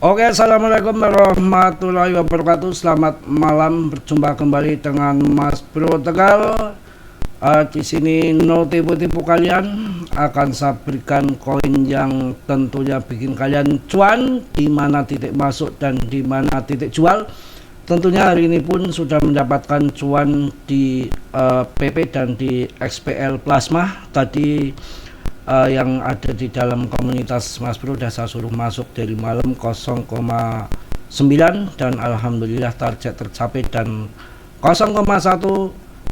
Oke, assalamualaikum warahmatullahi wabarakatuh. Selamat malam, berjumpa kembali dengan Mas Bro Tegal. Di sini no tipu-tipu, kalian akan saya berikan koin yang tentunya bikin kalian cuan, di mana titik masuk dan di mana titik jual. Tentunya hari ini pun sudah mendapatkan cuan di PP dan di XPL Plasma. Tadi yang ada di dalam komunitas Mas Bro udah saya suruh masuk dari malam 0,9 dan alhamdulillah target tercapai, dan 0,1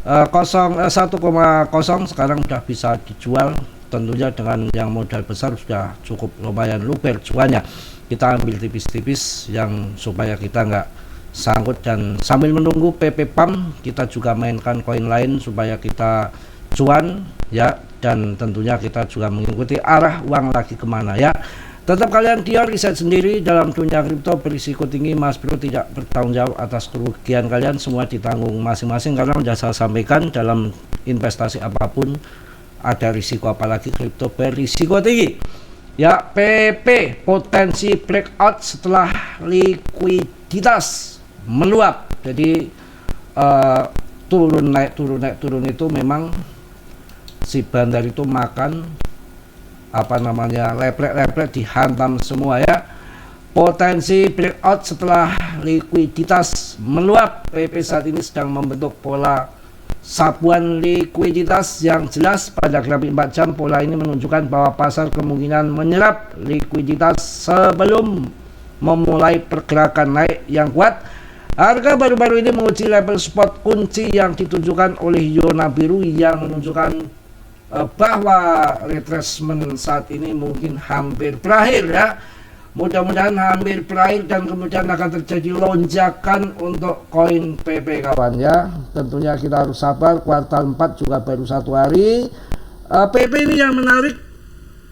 1,0 sekarang udah bisa dijual. Tentunya dengan yang modal besar sudah cukup lumayan luber cuannya. Kita ambil tipis-tipis yang supaya kita nggak sangkut, dan sambil menunggu PP PAM kita juga mainkan koin lain supaya kita cuan ya, dan tentunya kita juga mengikuti arah uang lagi kemana ya. Tetap kalian riset sendiri dalam dunia kripto, berisiko tinggi. Mas Bro tidak bertanggung jawab atas kerugian kalian, semua ditanggung masing-masing, karena sudah saya sampaikan dalam investasi apapun ada risiko, apalagi kripto berisiko tinggi ya. PP potensi breakout setelah likuiditas meluap, jadi turun naik turun itu memang si bandar itu makan leplek dihantam semua ya. Potensi breakout setelah likuiditas meluap. PP saat ini sedang membentuk pola sapuan likuiditas yang jelas. Pada grafik 4 jam pola ini menunjukkan bahwa pasar kemungkinan menyerap likuiditas sebelum memulai pergerakan naik yang kuat. Harga baru-baru ini menguji level support kunci yang ditunjukkan oleh zona biru yang menunjukkan bahwa retracement saat ini mungkin hampir berakhir ya. Mudah-mudahan hampir berakhir dan kemudian akan terjadi lonjakan untuk koin PP kawan ya. Tentunya kita harus sabar, kuartal 4 juga baru 1 hari. PP ini yang menarik,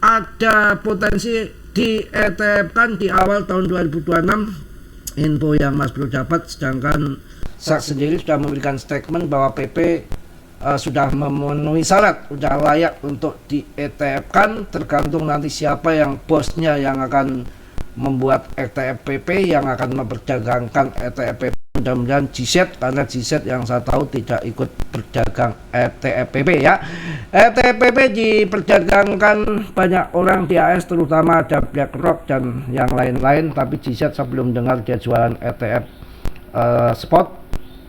ada potensi di ETF kan di awal tahun 2026, info yang Mas Bro dapat, sedangkan SAK sendiri sudah memberikan statement bahwa PP sudah memenuhi syarat, sudah layak untuk di ETF kan. Tergantung nanti siapa yang bosnya yang akan membuat ETF PP, yang akan memperdagangkan ETF PP. Mudah-mudahan GZ, karena GZ yang saya tahu tidak ikut berdagang ETF PP ya. ETF PP diperdagangkan banyak orang di AS, terutama ada BlackRock dan yang lain-lain, tapi GZ saya belum dengar dia jualan ETF spot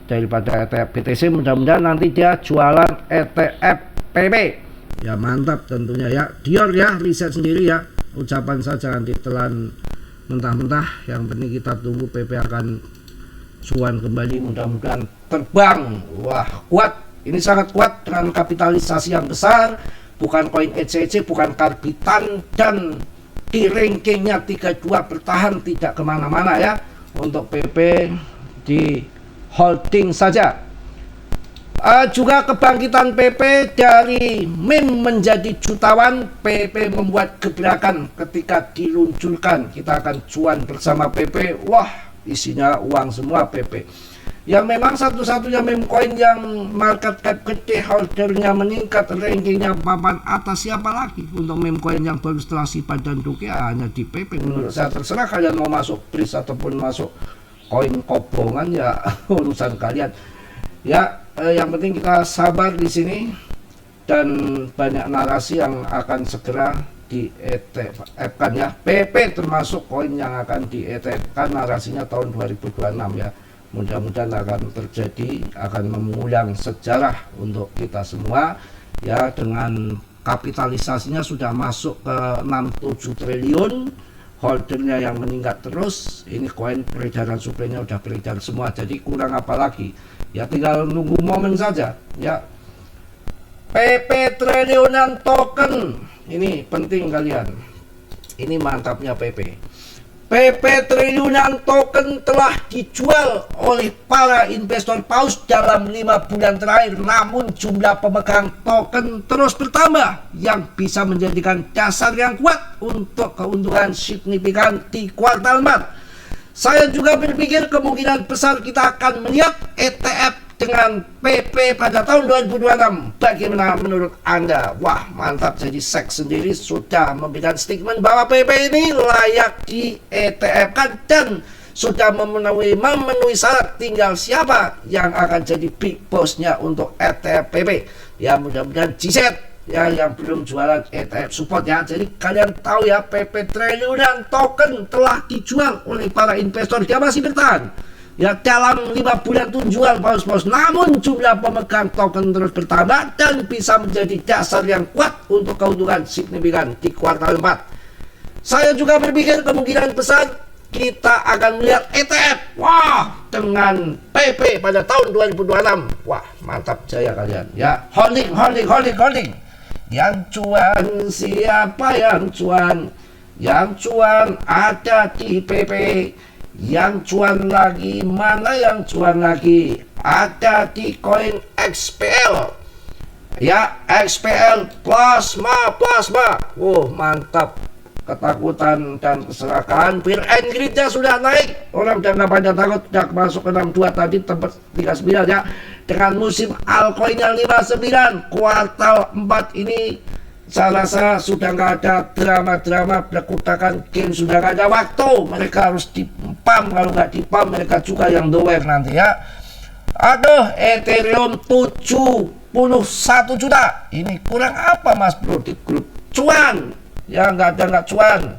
daripada ETF BTC. Mudah-mudahan nanti dia jualan ETF PP ya, mantap tentunya ya. Dior ya, riset sendiri ya, ucapan saya jangan ditelan mentah-mentah. Yang penting kita tunggu PP akan cuan kembali, mudah-mudahan terbang. Wah, kuat, ini sangat kuat dengan kapitalisasi yang besar, bukan koin ECC, bukan karbitan, dan di rankingnya 32 bertahan tidak kemana-mana ya. Untuk PP di holding saja. Juga kebangkitan PP dari meme menjadi jutawan. PP membuat gebrakan ketika diluncurkan. Kita akan cuan bersama PP. Wah, isinya uang semua PP. Yang memang satu-satunya meme coin yang market cap gede, holdernya meningkat, rankingnya papan atas. Siapa lagi untuk meme coin yang baru setelah SIBA dan Rupiah? Hanya di PP. Menurut saya, terserah kalian mau masuk BRIS ataupun masuk koin kobongan ya, urusan kalian ya. Yang penting kita sabar di sini, dan banyak narasi yang akan segera di ETF kan ya. PP termasuk koin yang akan di ETF kan, narasinya tahun 2026 ya. Mudah-mudahan akan terjadi, akan mengulang sejarah untuk kita semua ya. Dengan kapitalisasinya sudah masuk ke 6-7 triliun, holdernya yang meningkat terus. Ini koin peredaran suplainya udah beredar semua, jadi kurang apa lagi ya, tinggal nunggu momen saja ya. PP triliunan token, ini penting kalian, ini mantapnya PP. PP triliunan token telah dijual oleh para investor paus dalam 5 bulan terakhir, namun jumlah pemegang token terus bertambah, yang bisa menjadikan dasar yang kuat untuk keuntungan signifikan di kuartal 4. Saya juga berpikir kemungkinan besar kita akan melihat ETF dengan PP pada tahun 2026. Bagaimana menurut Anda? Wah, mantap. Jadi SEC sendiri sudah memberikan statement bahwa PP ini layak di ETF-kan dan sudah memenuhi syarat. Tinggal siapa yang akan jadi big boss-nya untuk ETF PP. Ya, mudah-mudahan GZ ya yang belum jualan ETF support ya. Jadi kalian tahu ya, PP triliunan token telah dijual oleh para investor. Dia masih bertahan ya, dalam 5 bulan itu jual paus-paus. Namun jumlah pemegang token terus bertambah dan bisa menjadi dasar yang kuat untuk keuntungan signifikan di kuartal 4. Saya juga berpikir kemungkinan besar kita akan melihat ETF wah dengan PP pada tahun 2026. Wah, mantap jaya kalian ya. Holding. Yang cuan siapa yang cuan? Yang cuan ada di PP. Yang cuan lagi, mana yang cuan lagi? Ada di koin XPL ya, XPL plasma. Oh, mantap. Ketakutan dan keserakahan Fear and Greed-nya sudah naik. Orang udah nggak pada takut, udah masuk ke 62 tadi, tempat 39 ya. Dengan musim altcoin-nya 59, kuartal 4 ini saya rasa sudah nggak ada drama-drama berkutakan game, sudah nggak ada waktu. Mereka harus dipam, kalau nggak dipam mereka juga yang doer nanti ya. Aduh, Ethereum 71 juta. Ini kurang apa Mas Bro di grup? Cuan ya, nggak cuan.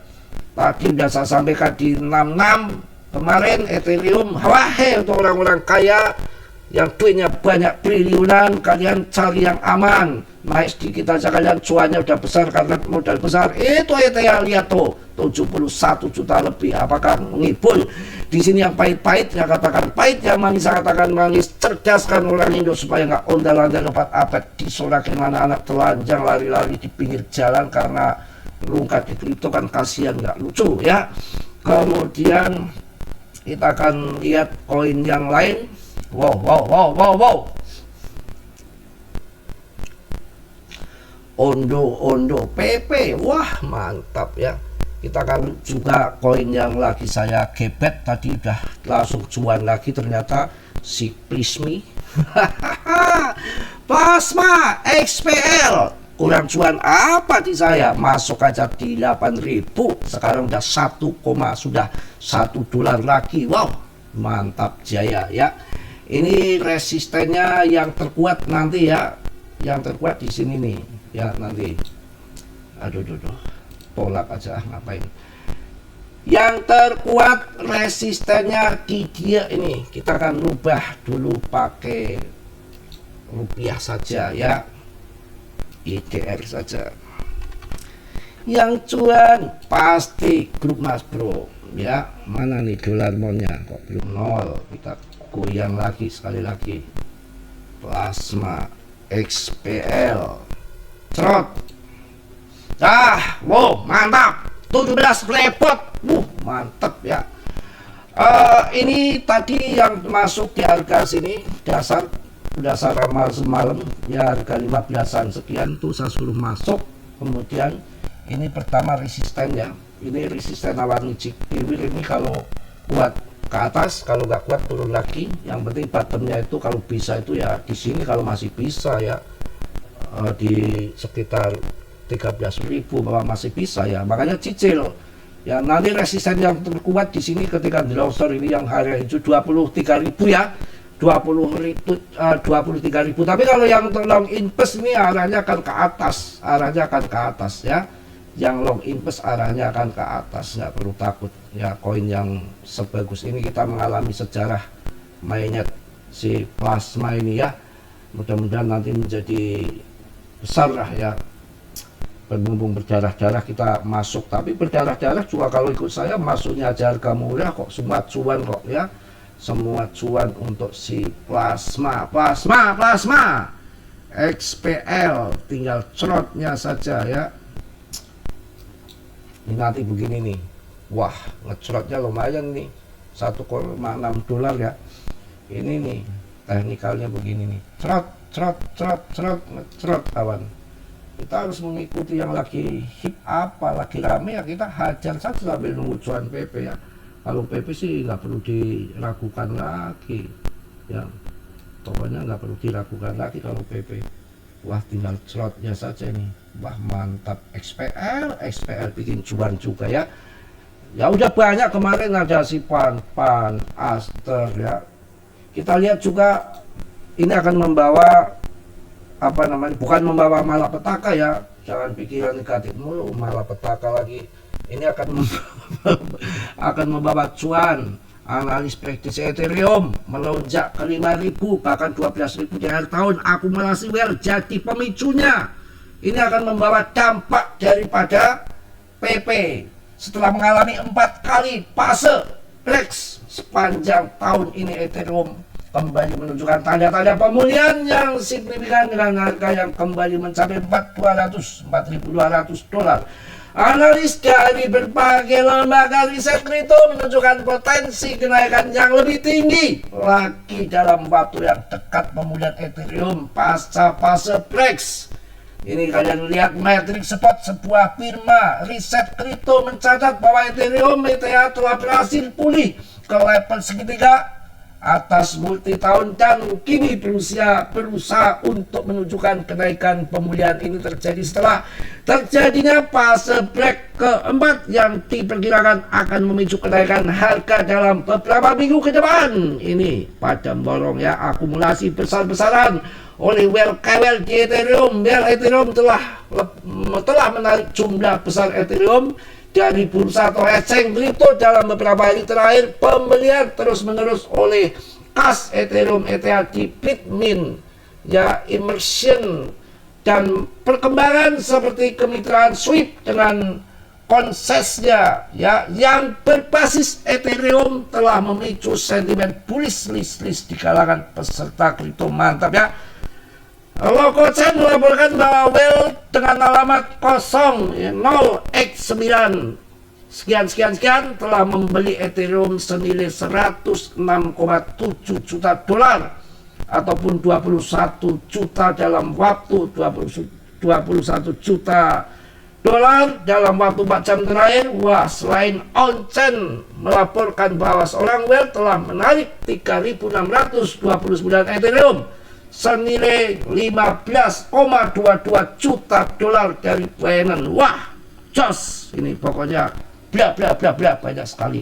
Tadi udah saya sampaikan di 66 kemarin Ethereum. Wahai untuk orang-orang kaya yang duitnya banyak triliunan, kalian cari yang aman. Naik sedikit aja kalian cuannya udah besar karena modal besar. Itu ETH lihat tuh 71 juta lebih. Apakah menghibur? Di sini yang pahit-pahit ya katakan pahit, yang manis saya katakan manis. Cerdaskan orang Indo supaya nggak ondal-ondal lompat apet disorakin anak-anak telanjang lari-lari di pinggir jalan karena lungkat di kripto kan kasihan, nggak lucu ya. Kemudian kita akan lihat koin yang lain. Wow. Ondo PP, wah mantap ya. Kita akan juga koin yang lagi saya gebet tadi udah langsung cuan lagi, ternyata si Prismi Plasma XPL kurang cuan apa di saya, masuk aja di 8.000, sekarang udah 1 dolar lagi. Wow, mantap jaya ya. Ini resistennya yang terkuat nanti ya, yang terkuat di sini nih ya nanti. Aduh, tolak aja ngapain. Yang terkuat resistennya di dia ini. Kita akan rubah dulu pakai rupiah saja ya, IDR saja. Yang cuan pasti grup Mas Bro ya. Mana nih dolar monnya kok belum nol? Kita goyang lagi sekali lagi. Plasma XPL cerot. Wow, mantap. 17 repot. Mantap ya. Ini tadi yang masuk di harga sini dasar ramal semalam ya, harga 15-an sekian tuh saya suruh masuk. Kemudian ini pertama resisten ya. Ini resisten awal cik ini kalau kuat ke atas, kalau nggak kuat turun lagi. Yang penting bottomnya itu kalau bisa itu ya di sini, kalau masih bisa ya di sekitar 13.000 bahwa masih bisa ya, makanya cicil ya. Nanti resisten yang terkuat di sini ketika di longsor ini yang harga itu 23.000 ya, 23.000. Tapi kalau yang long invest ini arahnya akan ke atas, ya. Yang long invest arahnya akan ke atas, nggak perlu takut ya. Koin yang sebagus ini kita mengalami sejarah mainnya si plasma ini ya, mudah-mudahan nanti menjadi besar lah ya. Berbumbung berdarah-darah kita masuk, tapi berdarah-darah juga kalau ikut saya masuknya aja harga murah kok, semua cuan kok ya, semua cuan untuk si plasma XPL, tinggal cerotnya saja ya. Ini nanti begini nih, wah ngecerotnya lumayan nih, 1,6 dolar ya. Ini nih teknikalnya begini nih, cerot kawan. Kita harus mengikuti yang lagi hip apa, lagi rame ya kita hajar saja sambil nunggu cuan PP ya. Kalau PP sih nggak perlu diragukan lagi ya. pokoknya nggak perlu diragukan lagi kalau PP. Wah, tinggal slotnya saja nih. Wah, mantap. XPL bikin cuan juga ya. Ya udah banyak kemarin ada si Pan Aster ya. Kita lihat juga ini akan membawa apa namanya, bukan membawa malapetaka ya. Jangan pikiran negatif mulu, malapetaka lagi. Ini akan membawa cuan. Analis prediksi Ethereum melonjak ke 5.000 bahkan 12.000 di akhir tahun. Akumulasi well jadi pemicunya. Ini akan membawa dampak daripada PP setelah mengalami 4 kali fase flex sepanjang tahun ini. Ethereum kembali menunjukkan tanda-tanda pemulihan yang signifikan dengan harga yang kembali mencapai $4.200 Analis dari berbagai lembaga riset kripto menunjukkan potensi kenaikan yang lebih tinggi lagi dalam waktu yang dekat pemulihan Ethereum pasca fase flex. Ini kalian lihat metrik spot, sebuah firma riset kripto mencatat bahwa Ethereum ETH telah berhasil pulih ke level segitiga atas multi tahun dan kini berusaha untuk menunjukkan kenaikan. Pemulihan ini terjadi setelah terjadinya fase break keempat yang diperkirakan akan memicu kenaikan harga dalam beberapa minggu ke depan. Ini pada mendorong ya akumulasi besar-besaran oleh whale di Ethereum. Ethereum telah menarik jumlah besar Ethereum dari bursa atau exchange kripto dalam beberapa hari terakhir. Pembelian terus-menerus oleh kas Ethereum ETH di Bitmain ya, immersion dan perkembangan seperti kemitraan Swift dengan konsesnya ya yang berbasis Ethereum telah memicu sentimen bullish list di kalangan peserta kripto. Mantap ya. Lokochain melaporkan bahwa whale dengan alamat 0x9 sekian telah membeli Ethereum senilai $106,7 juta ataupun 21 juta dalam waktu 21 juta dolar dalam waktu 4 jam terakhir. Wah, selain on-chain melaporkan bahwa seorang whale telah menarik 3.629 Ethereum senilai $15,22 juta dari Binance. Wah, jos. Ini pokoknya bla banyak sekali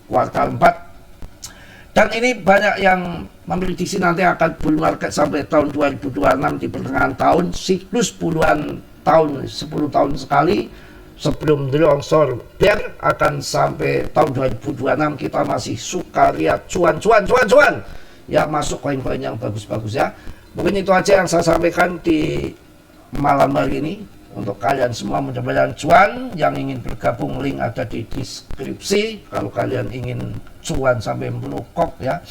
kuartal 4. Dan ini banyak yang memprediksi nanti akan bull market sampai tahun 2026 di pertengahan tahun, siklus puluhan tahun, 10 tahun sekali sebelum the longsor bear akan sampai tahun 2026. Kita masih suka lihat cuan ya, masuk koin-koin yang bagus-bagus ya. Mungkin itu aja yang saya sampaikan di malam hari ini untuk kalian semua. Mudah-mudahan cuan. Yang ingin bergabung link ada di deskripsi kalau kalian ingin cuan sampai menukok ya.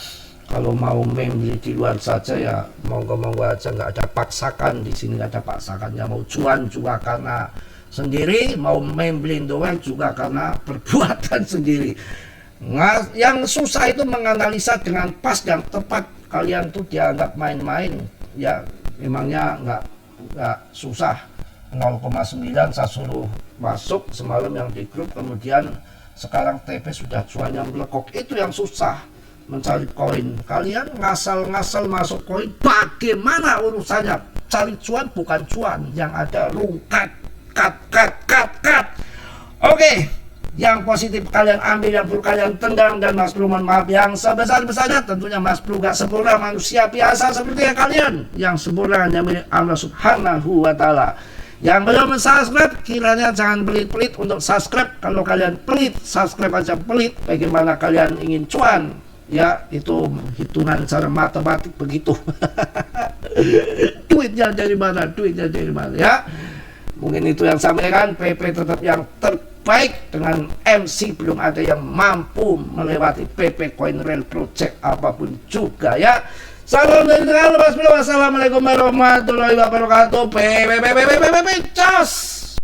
Kalau mau membeli di luar saja ya monggo aja, nggak ada paksakan di sini, nggak ada paksakannya. Mau cuan juga karena sendiri, mau membeli doang juga karena perbuatan sendiri. Yang susah itu menganalisa dengan pas dan tepat. Kalian tuh dianggap main-main ya, memangnya nggak susah. 0,9 saya suruh masuk semalam yang di grup, kemudian sekarang TP sudah cuan yang melekok. Itu yang susah, mencari koin. Kalian ngasal-ngasal masuk koin, bagaimana urusannya? Cari cuan bukan cuan, yang ada rungkat cut. Oke. Yang positif kalian ambil, yang perlu kalian tendang, dan Mas Bro mohon maaf yang sebesar-besarnya. Tentunya Mas Bro gak sempurna, manusia biasa seperti kalian. Yang sempurna hanya milik Allah Subhanahu wa Ta'ala. Yang belum subscribe, kiranya jangan pelit-pelit untuk subscribe. Kalau kalian pelit, subscribe aja pelit. Bagaimana kalian ingin cuan? Ya, itu hitungan secara matematik begitu. Duitnya dari mana ya. Mungkin itu yang sampaikan. PP tetap yang terbaik. Dengan MC belum ada yang mampu melewati PP CoinRail Project apapun juga ya. Salam dari Mas Bro. Wassalamualaikum warahmatullahi wabarakatuh. PP. Cos.